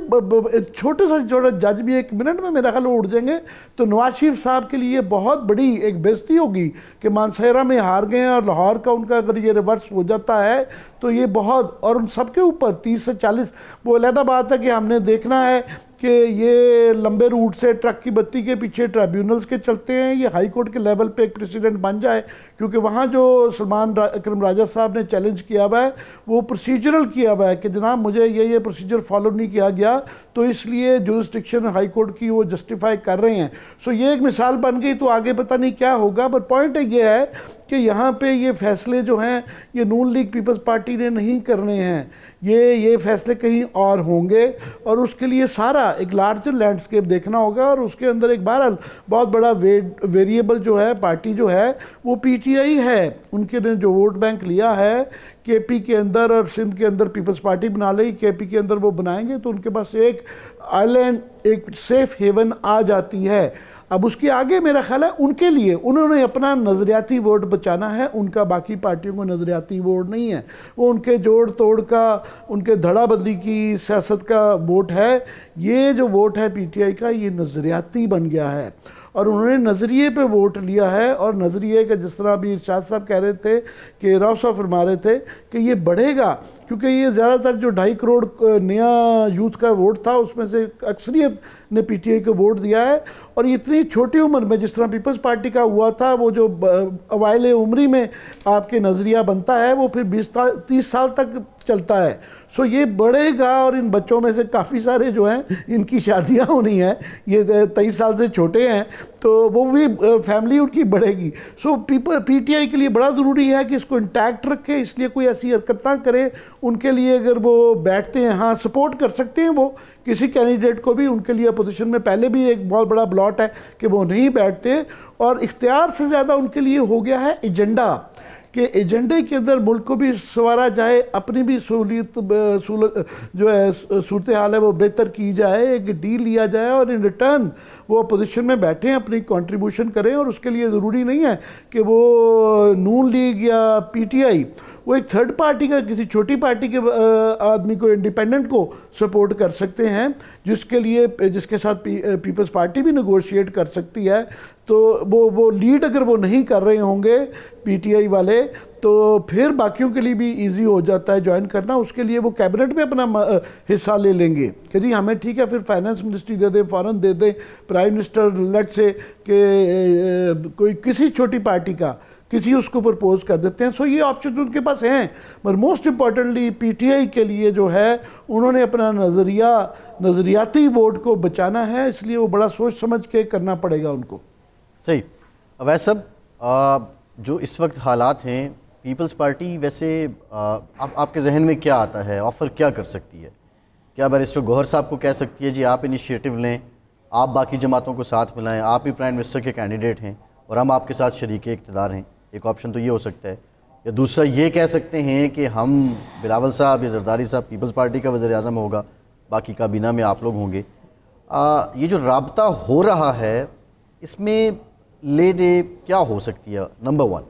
छोटे से छोटा जज भी 1 मिनट में मेरा ख्याल उड़ जाएंगे। तो नवाज शरीफ साहब के लिए बहुत बड़ी एक बेइज्जती होगी कि मानसहरा में हार गए हैं और लाहौर का उनका अगर ये रिवर्स हो जाता है तो ये बहुत, और उन सबके ऊपर 30 से 40, वो अलग बात है कि हमने देखना है कि ये लंबे रूट से ट्रक की बत्ती के पीछे ट्राइब्यूनल्स के चलते हैं, ये हाई कोर्ट के लेवल पे एक प्रेसिडेंट बन जाए, क्योंकि वहाँ जो सलमान अकरम राजा साहब ने चैलेंज किया हुआ है वो प्रोसीजरल किया हुआ है कि जनाब मुझे ये प्रोसीजर फॉलो नहीं किया गया, तो इसलिए जुरिस्डिक्शन हाई कोर्ट की वो जस्टिफाई कर रहे हैं। सो ये एक मिसाल बन गई, तो आगे पता नहीं क्या होगा। पर पॉइंट ये है कि यहाँ पे ये फैसले जो हैं ये नून लीग पीपल्स पार्टी ने नहीं करने हैं, ये फैसले कहीं और होंगे और उसके लिए सारा एक लार्जर लैंडस्केप देखना होगा और उसके अंदर एक बहरहाल बहुत बड़ा वेरिएबल जो है पार्टी जो है वो पीटीआई है। उनके ने जो वोट बैंक लिया है केपी के अंदर और सिंध के अंदर पीपल्स पार्टी बना ली, केपी के अंदर वो बनाएंगे तो उनके पास एक आइलैंड, एक सेफ हेवन आ जाती है। अब उसके आगे मेरा ख्याल है उनके लिए उन्होंने अपना नज़रियाती वोट बचाना है, उनका बाकी पार्टियों को नज़रियाती वोट नहीं है, वो उनके जोड़ तोड़ का, उनके धड़ाबंदी की सियासत का वोट है। ये जो वोट है पीटीआई का ये नज़रियाती बन गया है और उन्होंने नज़रिए पे वोट लिया है और नज़रिए का जिस तरह अभी इरशाद साहब कह रहे थे कि राव साहब फरमा रहे थे कि ये बढ़ेगा क्योंकि ये ज़्यादातर जो 2.5 करोड़ नया यूथ का वोट था उसमें से अक्सरियत ने पीटीआई को वोट दिया है और इतनी छोटी उम्र में जिस तरह पीपल्स पार्टी का हुआ था वो जो अवाइल उम्री में आपके नज़रिया बनता है वो फिर 20-30 साल तक चलता है। सो ये बढ़ेगा और इन बच्चों में से काफ़ी सारे जो हैं इनकी शादियां होनी है, ये 23 साल से छोटे हैं तो वो भी फैमिली उनकी बढ़ेगी। सो पीटीआई के लिए बड़ा ज़रूरी है कि इसको इंटैक्ट रखे, इसलिए कोई ऐसी हरकत ना करे। उनके लिए अगर वो बैठते हैं, हाँ सपोर्ट कर सकते हैं वो किसी कैंडिडेट को भी, उनके लिए अपोजिशन में पहले भी एक बहुत बड़ा ब्लॉट है कि वो नहीं बैठते और इख्तियार से ज़्यादा उनके लिए हो गया है एजेंडा कि एजेंडे के अंदर मुल्क को भी संवारा जाए, अपनी भी जो है सूरत हाल है वो बेहतर की जाए, एक डील लिया जाए और इन रिटर्न वो अपोजिशन में बैठें, अपनी कंट्रीब्यूशन करें। और उसके लिए ज़रूरी नहीं है कि वो नून लीग या पीटीआई वो एक थर्ड पार्टी का किसी छोटी पार्टी के आदमी को, इंडिपेंडेंट को सपोर्ट कर सकते हैं जिसके साथ पीपल्स पार्टी भी नेगोशिएट कर सकती है। तो वो लीड अगर वो नहीं कर रहे होंगे पीटीआई वाले तो फिर बाकियों के लिए भी इजी हो जाता है ज्वाइन करना। उसके लिए वो कैबिनेट में अपना हिस्सा ले लेंगे कि जी हमें ठीक है फिर फाइनेंस मिनिस्ट्री दे दें, फॉरेन दे दें, प्राइम मिनिस्टर लेट से कि कोई किसी छोटी पार्टी का किसी उसको प्रपोज कर देते हैं। सो ये ऑप्शन उनके पास हैं पर मोस्ट इम्पॉर्टेंटली पीटीआई के लिए जो है उन्होंने अपना नज़रियाती वोट को बचाना है, इसलिए वो बड़ा सोच समझ के करना पड़ेगा उनको। सही। अवैस साहब, जो इस वक्त हालात हैं पीपल्स पार्टी वैसे आपके जहन में क्या आता है, ऑफ़र क्या कर सकती है? क्या बैरिस्टर गौहर साहब को कह सकती है जी आप इनिशिएटिव लें, आप बाकी जमातों को साथ मिलाएं, आप भी प्राइम मिनिस्टर के कैंडिडेट हैं और हम आपके साथ शरीक इक़्तिदार हैं? एक ऑप्शन तो ये हो सकता है। या दूसरा ये कह सकते हैं कि हम बिलावल साहब या जरदारी साहब पीपल्स पार्टी का वज़ीर आज़म होगा, बाकी काबीना में आप लोग होंगे। ये जो राब्ता हो रहा है इसमें ले दे क्या हो सकती है? नंबर 1।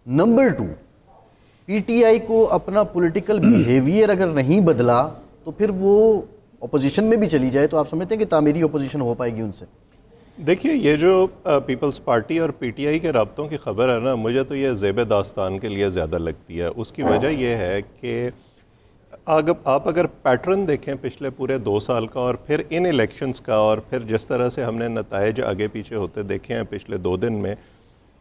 नंबर 2, पीटीआई को अपना पॉलिटिकल बिहेवियर अगर नहीं बदला तो फिर वो अपोजिशन में भी चली जाए तो आप समझते हैं कि तामीरी अपोजिशन हो पाएगी उनसे? देखिए, ये जो पीपल्स पार्टी और पीटीआई के राब्तों की खबर है ना, मुझे तो ये ज़ेब दास्तान के लिए ज़्यादा लगती है। उसकी वजह यह है कि आप अगर पैटर्न देखें पिछले पूरे 2 साल का और फिर इन इलेक्शंस का और फिर जिस तरह से हमने नताइज आगे पीछे होते देखे हैं पिछले 2 दिन में,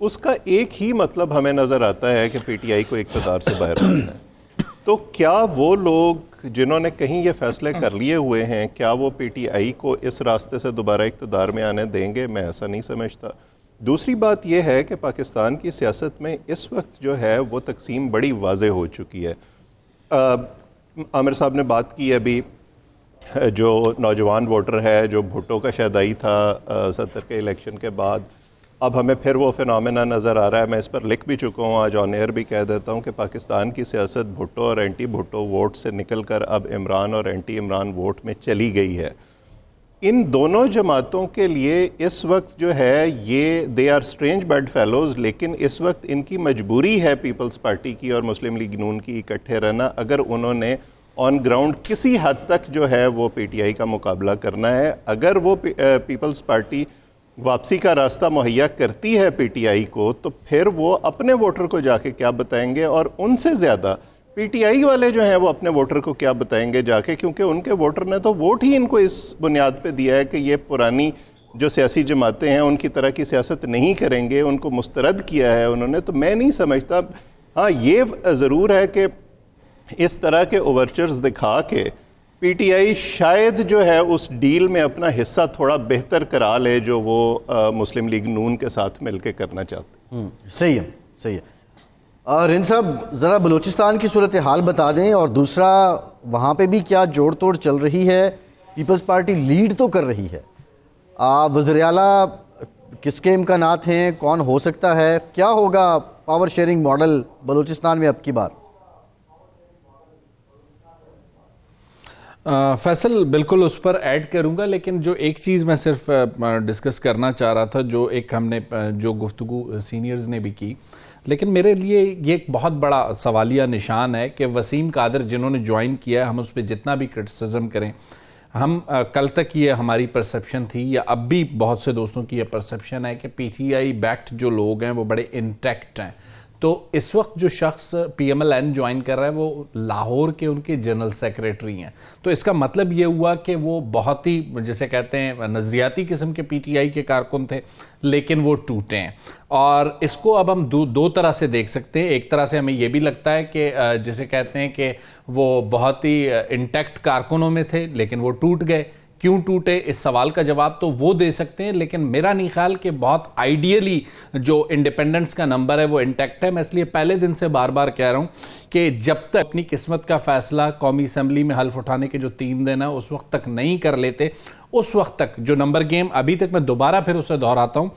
उसका एक ही मतलब हमें नज़र आता है कि पीटीआई को इक़्तिदार से बाहर रखना है। तो क्या वो लोग जिन्होंने कहीं ये फैसले कर लिए हुए हैं, क्या वो पीटीआई को इस रास्ते से दोबारा इक़्तिदार में आने देंगे? मैं ऐसा नहीं समझता। दूसरी बात यह है कि पाकिस्तान की सियासत में इस वक्त जो है वो तकसीम बड़ी वाज़ेह हो चुकी है। आमिर साहब ने बात की अभी, जो नौजवान वोटर है जो भुट्टो का शहदाई था 70 के इलेक्शन के बाद, अब हमें फिर वो फिनोमेना नज़र आ रहा है। मैं इस पर लिख भी चुका हूँ, आज ऑन एयर भी कह देता हूँ कि पाकिस्तान की सियासत भुट्टो और एंटी भुट्टो वोट से निकल कर अब इमरान और एंटी इमरान वोट में चली गई है। इन दोनों जमातों के लिए इस वक्त जो है ये they are strange bedfellows, लेकिन इस वक्त इनकी मजबूरी है पीपल्स पार्टी की और मुस्लिम लीग नून की इकट्ठे रहना, अगर उन्होंने ऑन ग्राउंड किसी हद तक जो है वो पीटीआई का मुकाबला करना है। अगर वो पीपल्स पार्टी वापसी का रास्ता मुहैया करती है पीटीआई को, तो फिर वो अपने वोटर को जाके क्या बताएंगे, और उनसे ज़्यादा पीटीआई वाले जो हैं वो अपने वोटर को क्या बताएंगे जाके, क्योंकि उनके वोटर ने तो वोट ही इनको इस बुनियाद पे दिया है कि ये पुरानी जो सियासी जमातें हैं उनकी तरह की सियासत नहीं करेंगे, उनको मुस्तरद किया है उन्होंने। तो मैं नहीं समझता, हाँ ये ज़रूर है कि इस तरह के ओवरचर्स दिखा के पीटीआई शायद जो है उस डील में अपना हिस्सा थोड़ा बेहतर करा ले जो वो मुस्लिम लीग नून के साथ मिलकर करना चाहते हैं। सही है, सही है। रिन साहब, ज़रा बलूचिस्तान की सूरत हाल बता दें, और दूसरा वहाँ पे भी क्या जोड़ तोड़ चल रही है? पीपल्स पार्टी लीड तो कर रही है, वज़ीर आला किसके इम्कानात हैं, कौन हो सकता है, क्या होगा पावर शेयरिंग मॉडल बलूचिस्तान में अब की बार? फैसल बिल्कुल उस पर ऐड करूंगा, लेकिन जो एक चीज़ मैं सिर्फ डिस्कस करना चाह रहा था, जो एक हमने जो गुफ्तगू सीनियर्स ने भी की, लेकिन मेरे लिए ये एक बहुत बड़ा सवालिया निशान है कि वसीम कादर जिन्होंने ज्वाइन किया है, हम उस पर जितना भी क्रिटिसिज्म करें, हम कल तक ये हमारी परसेप्शन थी या अब भी बहुत से दोस्तों की ये परसेप्शन है कि पीटीआई बैक्ड जो लोग हैं वो बड़े इंटैक्ट हैं। तो इस वक्त जो शख्स पीएमएलएन ज्वाइन कर रहा है वो लाहौर के उनके जनरल सेक्रेटरी हैं, तो इसका मतलब ये हुआ कि वो बहुत ही जैसे कहते हैं नजरियाती किस्म के पीटीआई के कारकुन थे, लेकिन वो टूटे हैं। और इसको अब हम दो तरह से देख सकते हैं। एक तरह से हमें ये भी लगता है कि जैसे कहते हैं कि वो बहुत ही इंटैक्ट कारकुनों में थे, लेकिन वो टूट गए। क्यों टूटे, इस सवाल का जवाब तो वो दे सकते हैं, लेकिन मेरा नहीं ख्याल कि बहुत आइडियली जो इंडिपेंडेंस का नंबर है वो इंटैक्ट है। मैं इसलिए पहले दिन से बार बार कह रहा हूं कि जब तक अपनी किस्मत का फैसला कौमी असम्बली में हल्फ उठाने के जो 3 दिन है उस वक्त तक नहीं कर लेते, उस वक्त तक जो नंबर गेम अभी तक, मैं दोबारा फिर उसे दोहराता हूं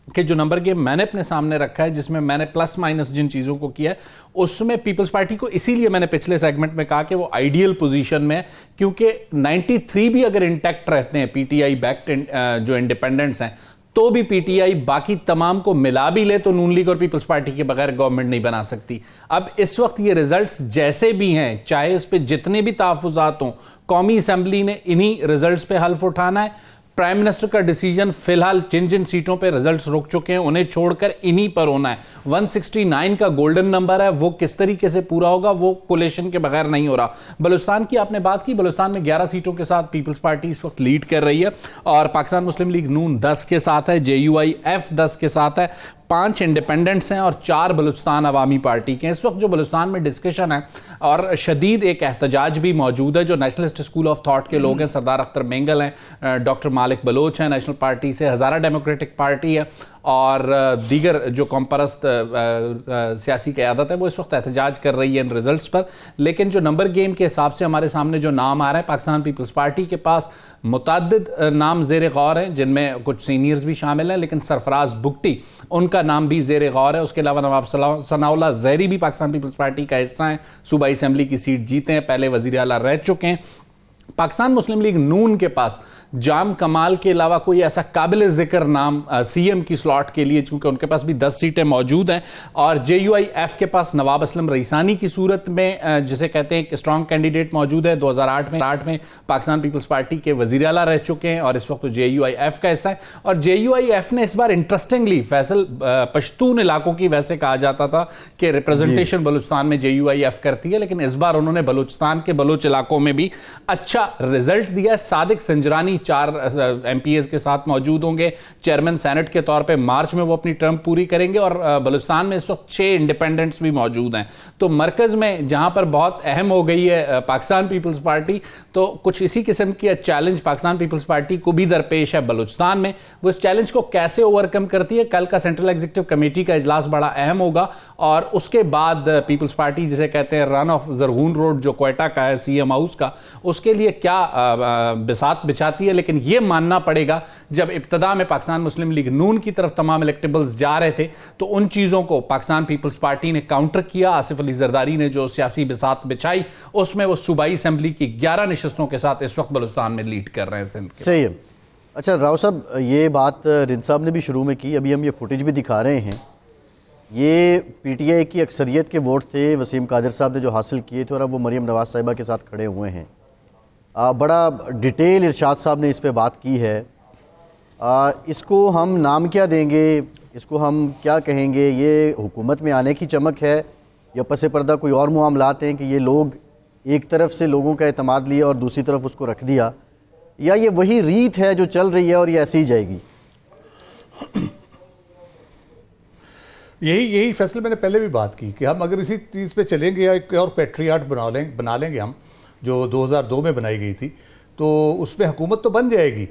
कि जो नंबर गेम मैंने अपने सामने रखा है, जिसमें मैंने प्लस माइनस जिन चीज़ों को किया है, उसमें पीपल्स पार्टी को, इसीलिए मैंने पिछले सेगमेंट में कहा कि वो आइडियल पोजीशन में है, क्योंकि 93 भी अगर इंटैक्ट रहते हैं पीटीआई बैक्ड जो इंडिपेंडेंट्स हैं, तो भी पीटीआई बाकी तमाम को मिला भी ले तो नून लीग और पीपल्स पार्टी के बगैर गवर्नमेंट नहीं बना सकती। अब इस वक्त ये रिजल्ट्स जैसे भी हैं, चाहे इस पर जितने भी तहफ्फुज़ात हों, कौमी असम्बली ने इन्हीं रिजल्ट्स पे हल्फ उठाना है। प्राइम मिनिस्टर का डिसीजन फिलहाल जिन जिन सीटों पे रिजल्ट्स रुक चुके हैं उन्हें छोड़कर इन्हीं पर होना है। 169 का गोल्डन नंबर है, वो किस तरीके से पूरा होगा वो कोलेशन के बगैर नहीं हो रहा। बलूचिस्तान की आपने बात की, बलूचिस्तान में 11 सीटों के साथ पीपल्स पार्टी इस वक्त लीड कर रही है, और पाकिस्तान मुस्लिम लीग नून 10 के साथ है, JUIF 10 के साथ है, 5 इंडिपेंडेंट्स हैं और 4 बलूचिस्तान अवामी पार्टी के हैं। इस वक्त जो बलूचिस्तान में डिस्कशन है और शदीद एक एहतजाज भी मौजूद है, जो नेशनलिस्ट स्कूल ऑफ थॉट के लोग हैं, सरदार अख्तर मेंगल हैं, डॉक्टर मालिक बलोच हैं नेशनल पार्टी से, हज़ारा डेमोक्रेटिक पार्टी है और दीगर जो कौमपरस्त सियासी क़यादत है, वो इस वक्त एहतजाज कर रही है इन रिजल्ट्स पर। लेकिन जो नंबर गेम के हिसाब से हमारे सामने जो नाम आ रहा है, पाकिस्तान पीपल्स पार्टी के पास मुतअद्दिद नाम ज़ेर गौर हैं, जिनमें कुछ सीनियर्स भी शामिल हैं, लेकिन सरफराज बुगटी उनका नाम भी ज़ेर गौर है। उसके अलावा नवाब सनाउल्लाह ज़हरी भी पाकिस्तान पीपल्स पार्टी का हिस्सा हैं, सूबाई असम्बली की सीट जीते हैं, पहले वज़ीर आला रह चुके हैं। पाकिस्तान मुस्लिम लीग नून के पास जाम कमाल के अलावा कोई ऐसा काबिल जिक्र नाम सीएम की स्लॉट के लिए, चूंकि उनके पास भी 10 सीटें मौजूद हैं, और JUIF के पास नवाब असलम रईसानी की सूरत में जिसे कहते हैं एक स्ट्रॉन्ग कैंडिडेट मौजूद है। 2008 में पाकिस्तान पीपल्स पार्टी के वजीर आला रह चुके हैं और इस वक्त तो JUIF का हिस्सा है। और JUIF ने इस बार इंटरेस्टिंगली, फैसल पश्तून इलाकों की वैसे कहा जाता था कि रिप्रेजेंटेशन बलूचिस्तान में JUIF करती है, लेकिन इस बार उन्होंने बलूचिस्तान के बलोच इलाकों में भी अच्छा रिजल्ट दिया। सादिक संजरानी 4 MPs के साथ मौजूद होंगे, चेयरमैन सेनेट के तौर पे मार्च में वो अपनी टर्म पूरी करेंगे, और बलूचिस्तान में इस वक्त 6 इंडिपेंडेंट्स भी मौजूद हैं। तो मरकज में जहां पर बहुत अहम हो गई है पाकिस्तान पीपल्स पार्टी, तो कुछ इसी किस्म की चैलेंज पाकिस्तान पीपल्स पार्टी को भी दरपेश है बलूचिस्तान में। वो इस चैलेंज को कैसे ओवरकम करती है, कल का सेंट्रल एग्जीक्यूटिव कमेटी का इजलास बड़ा अहम होगा, और उसके बाद पीपल्स पार्टी जिसे कहते हैं रन ऑफ जरहून रोड जो क्वेटा का है, CM हाउस का, उसके लिए क्या बिसात बिछाती है। लेकिन यह मानना पड़ेगा, जब इब्तदा में पाकिस्तान मुस्लिम लीग नून की तरफ तमाम इलेक्टेबल्स जा रहे थे तो उन चीजों को पाकिस्तान पीपल्स पार्टी ने काउंटर किया। आसिफ अली जरदारी ने जो सियासी बिसात बिछाई, उसमें वो सूबाई असेंबली की 11 नशस्तों के साथ इस वक्त बलूचिस्तान में लीड कर रहे हैं सिंध के। सही है। अच्छा राव साहब, ये बात रिन साहब ने भी शुरू में की, अभी हम ये फुटेज भी दिखा रहे हैं। ये PTI की अक्सरियत के वोट थे वसीम कादिर साहब ने जो हासिल किए थे, और अब वो मरियम नवाज साहिबा के साथ खड़े हुए हैं। बड़ा डिटेल इरशाद साहब ने इस पे बात की है। इसको हम नाम क्या देंगे, इसको हम क्या कहेंगे? ये हुकूमत में आने की चमक है या पसे पर्दा कोई और मामलात हैं कि ये लोग एक तरफ से लोगों का एतमाद लिया और दूसरी तरफ उसको रख दिया, या ये वही रीत है जो चल रही है और ये ऐसी ही जाएगी? यही फैसले मैंने पहले भी बात की कि हम अगर इसी चीज़ पे चलेंगे या एक और पैट्रियाट बना लेंगे हम, जो 2002 में बनाई गई थी, तो उसमें हुकूमत तो बन जाएगी,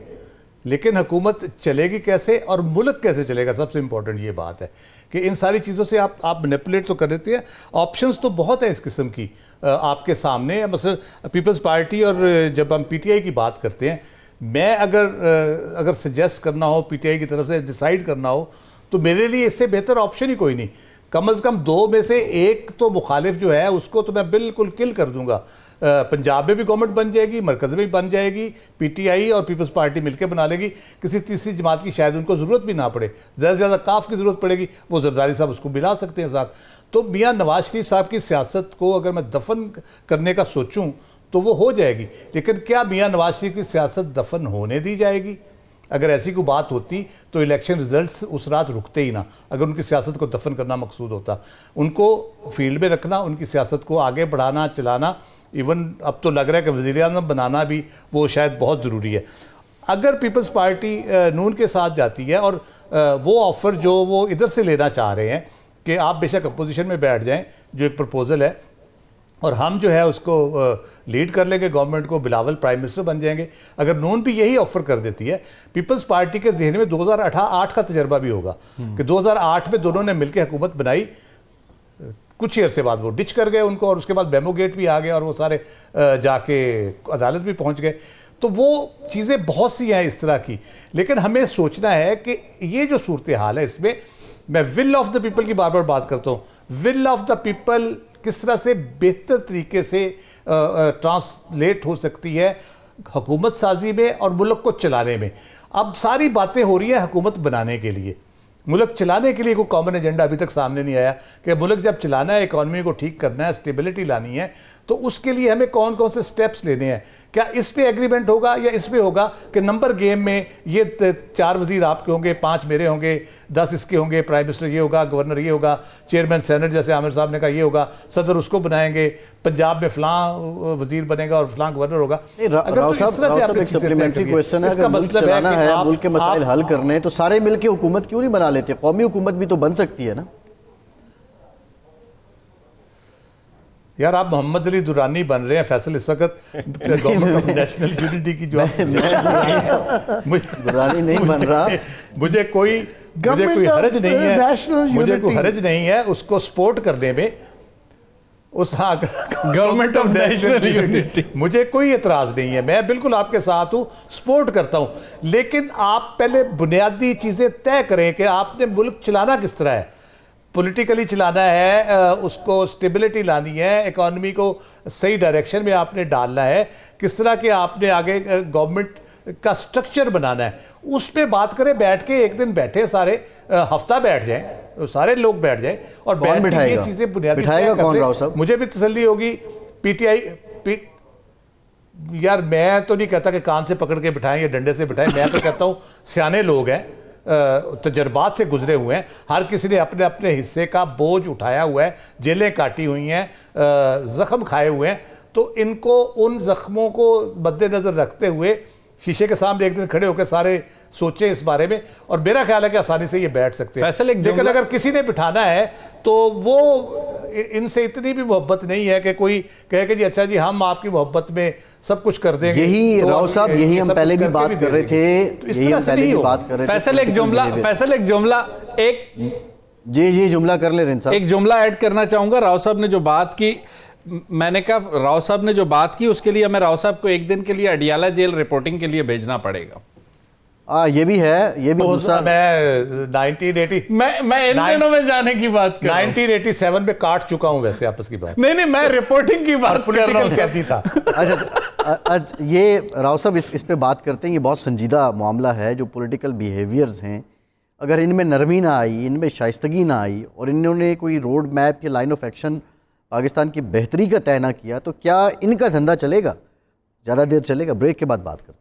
लेकिन हुकूमत चलेगी कैसे और मुल्क कैसे चलेगा, सबसे इंपॉर्टेंट ये बात है कि इन सारी चीज़ों से आप मैनिपुलेट तो कर देते हैं। ऑप्शंस तो बहुत है इस किस्म की आपके सामने, मसलन पीपल्स पार्टी, और जब हम पीटीआई की बात करते हैं, मैं अगर सजेस्ट करना हो पीटीआई की तरफ से, डिसाइड करना हो, तो मेरे लिए इससे बेहतर ऑप्शन ही कोई नहीं। कम से कम 2 में से एक तो मुखालिफ जो है उसको तो मैं बिल्कुल किल कर दूंगा। पंजाब में भी गवर्नमेंट बन जाएगी, मरकज़ में भी बन जाएगी, पीटीआई और पीपल्स पार्टी मिलकर बना लेगी, किसी तीसरी जमात की शायद उनको ज़रूरत भी ना पड़े, ज़्यादा से ज़्यादा काफ की ज़रूरत पड़ेगी, वो जरदारी साहब उसको मिला सकते हैं साथ। तो मियाँ नवाज शरीफ साहब की सियासत को अगर मैं दफन करने का सोचूं तो वो हो जाएगी, लेकिन क्या मियाँ नवाज शरीफ की सियासत दफन होने दी जाएगी? अगर ऐसी कोई बात होती तो इलेक्शन रिजल्ट्स उस रात रुकते ही ना, अगर उनकी सियासत को दफन करना मकसूद होता। उनको फील्ड में रखना, उनकी सियासत को आगे बढ़ाना, चलाना, इवन अब तो लग रहा है कि वज़ीर-ए-आज़म बनाना भी वो शायद बहुत ज़रूरी है। अगर पीपल्स पार्टी नून के साथ जाती है और वो ऑफ़र जो वो इधर से लेना चाह रहे हैं कि आप बेशक अपोजिशन में बैठ जाएं, जो एक प्रपोज़ल है, और हम जो है उसको लीड कर लेंगे गवर्नमेंट को, बिलावल प्राइम मिनिस्टर बन जाएंगे, अगर नून भी यही ऑफर कर देती है, पीपल्स पार्टी के जहन में 2008 का तजर्बा भी होगा कि 2008 में दोनों ने मिलकर हुकूमत बनाई, कुछ ही अरसे बाद वो डिच कर गए उनको, और उसके बाद मेमो गेट भी आ गया और वो सारे जाके अदालत भी पहुंच गए। तो वो चीज़ें बहुत सी हैं इस तरह की, लेकिन हमें सोचना है कि ये जो सूरत हाल है इसमें मैं विल ऑफ द पीपल की बार बार बात करता हूँ। विल ऑफ द पीपल किस तरह से बेहतर तरीके से ट्रांसलेट हो सकती है हुकूमत साजी में और मुल्क को चलाने में। अब सारी बातें हो रही है हुकूमत बनाने के लिए, मुल्क चलाने के लिए कोई कॉमन एजेंडा अभी तक सामने नहीं आया कि मुल्क जब चलाना है, इकॉनमी को ठीक करना है, स्टेबिलिटी लानी है, तो उसके लिए हमें कौन कौन से स्टेप्स लेने हैं। क्या इस पे एग्रीमेंट होगा या इस पे होगा कि नंबर गेम में ये 4 वजीर आपके होंगे, 5 मेरे होंगे, 10 इसके होंगे, प्राइम मिनिस्टर ये होगा, गवर्नर ये होगा, चेयरमैन सेनेट जैसे आमिर साहब ने कहा ये होगा, सदर उसको बनाएंगे, पंजाब में फलां वजीर बनेगा और फलां गवर्नर होगा। सप्लीमेंट्री क्वेश्चन है, अगर मुल्क चलाना है, मुल्क के मसाइल हल करने हैं, तो सारे मिलकर हुकूमत क्यों नहीं बना लेते? कौमी हुकूमत भी तो बन सकती है ना यार। आप मोहम्मद अली दुरानी बन रहे हैं फैसल इस वक्त गवर्नमेंट ऑफ नेशनल यूनिटी की, जो दुरानी नहीं बन रहा। मुझे कोई हरज नहीं है, मुझे कोई हरज नहीं है उसको सपोर्ट करने में, उस गवर्नमेंट ऑफ नेशनल यूनिटी मुझे कोई एतराज नहीं है, मैं बिल्कुल आपके साथ हूं, सपोर्ट करता हूं, लेकिन आप पहले बुनियादी चीजें तय करें कि आपने मुल्क चलाना किस तरह है। पॉलिटिकली चलाना है, उसको स्टेबिलिटी लानी है, इकॉनमी को सही डायरेक्शन में आपने डालना है, किस तरह के आपने आगे गवर्नमेंट का स्ट्रक्चर बनाना है, उस पर बात करें। बैठ के एक दिन बैठे सारे, हफ्ता बैठ जाएं, सारे लोग बैठ जाएं और बैठ के ये चीजें बुनियादी कौन, मुझे भी तसल्ली होगी। पीटीआई यार मैं तो नहीं कहता कि कान से पकड़ के बिठाएं या डंडे से बिठाएं, मैं तो कहता हूं सियाने लोग हैं, तजर्बात से गुजरे हुए हैं, हर किसी ने अपने अपने हिस्से का बोझ उठाया हुआ है, जेलें काटी हुई हैं, जख्म खाए हुए हैं, तो इनको उन जख्मों को मद्देनजर रखते हुए शीशे के सामने एक दिन खड़े होकर सारे सोचें इस बारे में, और मेरा ख्याल है कि आसानी से ये बैठ सकते हैं। लेकिन अगर किसी ने बिठाना है तो वो इनसे इतनी भी मोहब्बत नहीं है कि कोई कहे कि जी अच्छा जी हम आपकी मोहब्बत में सब कुछ कर देंगे। यही राव साहब, यही हम पहले भी बात कर रहे थे, यही हम पहले भी बात कर रहे थे। फैसल एक जुमला जी जुमला कर ले रहे, एक जुमला ऐड करना चाहूंगा। राव साहब ने जो बात की, मैंने कहा राव साहब ने जो बात की उसके लिए हमें राव साहब को एक दिन के लिए अडियाला जेल रिपोर्टिंग के लिए भेजना पड़ेगा। ये भी है, ये भी मैं 1980 मैं इन दिनों में जाने की बात कर 1987 में काट चुका हूं वैसे आपस की बात। नहीं मैं रिपोर्टिंग की बात कर रहा हूं। कहती था। अच्छा ये राव साहब इस पे बात करते हैं, ये बहुत संजीदा मामला है। जो पॉलिटिकल बिहेवियर्स हैं, अगर इनमें नरमी ना आई, इनमें शाइस्तगी ना आई और इन्होंने कोई रोड मैप के लाइन ऑफ एक्शन पाकिस्तान की बेहतरी का तय ना किया, तो क्या इनका धंधा चलेगा? ज़्यादा देर चलेगा? ब्रेक के बाद बात करते हैं।